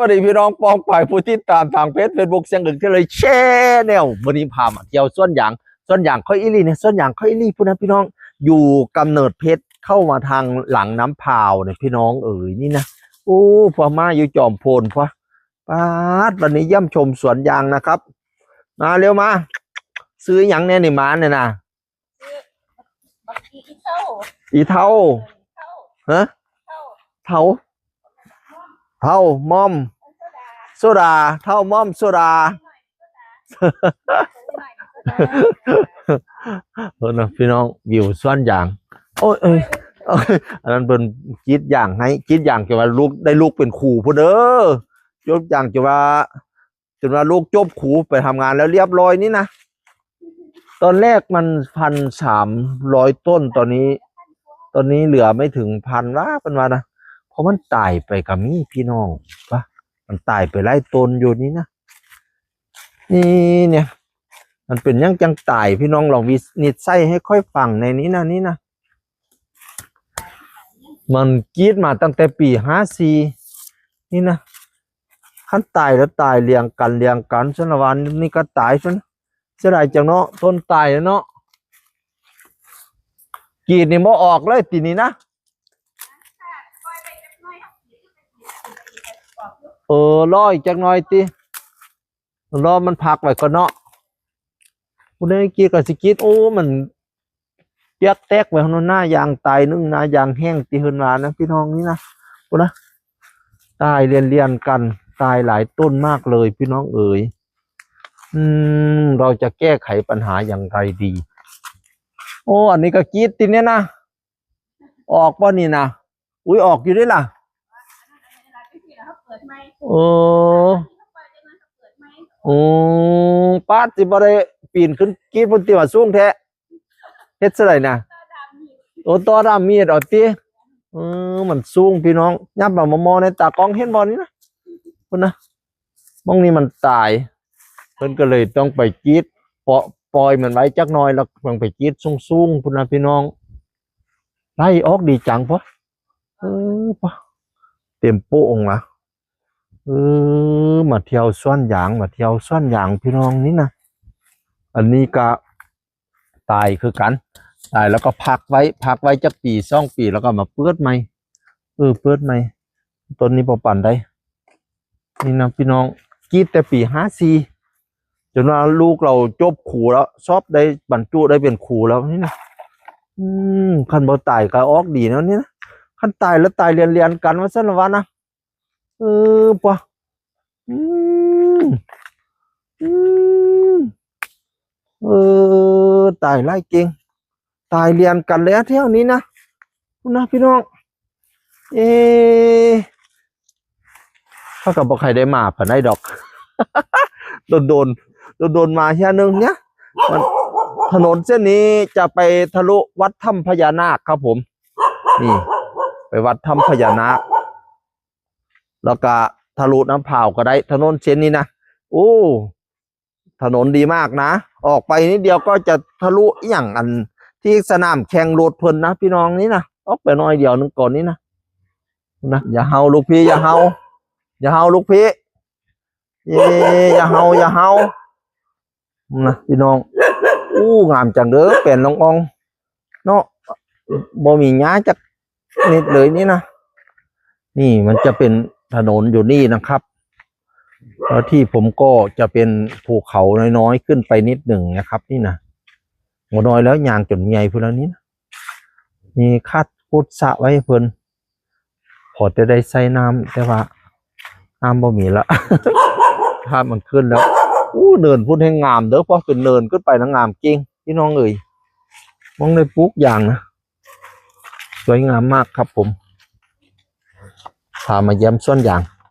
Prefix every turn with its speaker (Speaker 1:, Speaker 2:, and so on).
Speaker 1: วัสดีพี่น้องปองไปผู้ที่ตามทางเพจเฟซบุ๊กเสียงอึ่งที่เลยแช่แนววันนี้พามาเที่ยวส่วนอย่างค่อยอิลี่เนี่ยส่วนอย่างค่อยอิลี่พูดนะพี่น้องอยู่กำเนิดเพชรเข้ามาทางหลังน้ำพาวเนี่ยพี่น้องนี่นะโอ้พอมาอยู่จอมโพนพอปาดวันนี้เยี่ยมชมสวนยางนะครับมาเร็วมาซื้ออย่างเนี่ยนี่มาเนี่ยนะอีเท่าฮะเท่ามอมโซดาเท่ามอมโซดานะพี่น้องวิวสวนยางโอ้ยอันนั้นเป็นคิดอย่างให้คิดอย่างจะว่าลูกได้ลูกเป็นครูพูดเด้อยกอย่างจะว่าลูกจบครูไปทำงานแล้วเรียบร้อยนี่นะตอนแรกมัน1,300 ต้นตอนนี้เหลือไม่ถึง1,000ละเป็นว่านะเพราะมันตายไปกับมีพี่น้องปะมันตายไปไล่ต้นอยู่นี้นะนี่เนี่ยมันเป็นยังจังตายพี่น้องลองวินิจไส้ให้ค่อยฟังในนี้นะนี่นะมันกรีดมาตั้งแต่ปี54นี่นะขั้นตายแล้วตายเรียงกันชนวันนี่ก็ตายชนเสียดายจังเนาะต้นตายเนาะกรีดนี่บ่ออกเลยทีนี้นะร้อยจังหน่อยตีรอมันพักไว้ก่อนเนาะคุณได้กรีดกับสิกรีดโอ้มันเปียกแตกไว้ข้างหน้ายางตายนึ่งนะยางแห้งตีเฮินวานะพี่น้องนี่นะคุณนะตายเรียนกันตายหลายต้นมากเลยพี่น้องเราจะแก้ไขปัญหาอย่างไรดีโอ้อันนี้ก็กรีดตีเนี้ยนะออกป่ะนี่นะอุ้ยออกอยู่ด้วยล่ะป้าสิบ่ได้ปีนขึ้นกรีดบนตีว่าสูงแท้เฮ็ดซะไรนะต่อดามมีดเอาตีมันสูงพี่น้องยับมามองในตากล้องเห็นบอลนี่นะคุณนะมองนี่มันตายเพิ่นก็เลยต้องไปกรีดปล่อยมันไว้จักหน่อยแล้วต้องไปกรีดสูงคุณนะพี่น้องไล่ออกดีจังปะปะเต็มโป้งละมาเที่ยวสวนยางพี่น้องนี่นะอันนี้ก็ตายคือกันตายแล้วก็พักไว้จักปี2 ปีแล้วก็มาเปิดใหม่เปิดใหม่ต้นนี้พอปั่นได้นี่นะพี่น้องกรีดแต่ปี54จนว่าลูกเราจบครูแล้วชอบได้บรรจุได้เป็นครูแล้วนี่นะคันบ่ตายก็ออกดีแล้วนี่นะคันตายแล้วตายเรียนกันว่าซั่นว่านะปะตายไล่เก่งตายเรียนกันแล้วเที่ยวนี้นะคุณนะพี่น้องถ้ากับบ่ใครได้มาผ่านได้ดอกโดนมาเที่ยวนึงเนี่ยถนนเส้นนี้จะไปทะลุวัดถ้ำพญานาคครับผมนี่ไปวัดถ้ำพญานาคแล้วก็ทะลุน้ำพาวก็ได้ถนนเส้นนี้นะถนนดีมากนะออกไปนิดเดียวก็จะทะลุอย่างอันที่สนามแข่งรถเพลินนะพี่น้องนี่นะออกไปน้อยเดียวนึงก่อนนี้นะอย่าเฮาลูกพี่อย่าเฮาลูกพี่อย่าเฮานะพี่น้องงามจังเด้อเป็นน้องอองเนาะบ่มีหญ้าจักนิดเลยนี่นะนี่มันจะเป็นถนนอยู่นี่นะครับแล้วที่ผมก็จะเป็นภูเขาน้อยๆขึ้นไปนิดหนึ่งนะครับนี่นะหัวน้อยแล้วยางจนใหญ่เพื่อนนี้นะมีคาดพุทธสะไว้เพื่อนพอจะได้ใส่น้ำแต่ว่าน้ำบ่มีละภาพมันขึ้นแล้วเนินพุทธให้งามเด้อเพราะเป็นเนินขึ้นไปนะงามจริงพี่น้องมองในปุ๊กอย่างนะสวยงามมากครับผมพามาเยี่ยมสวนยาง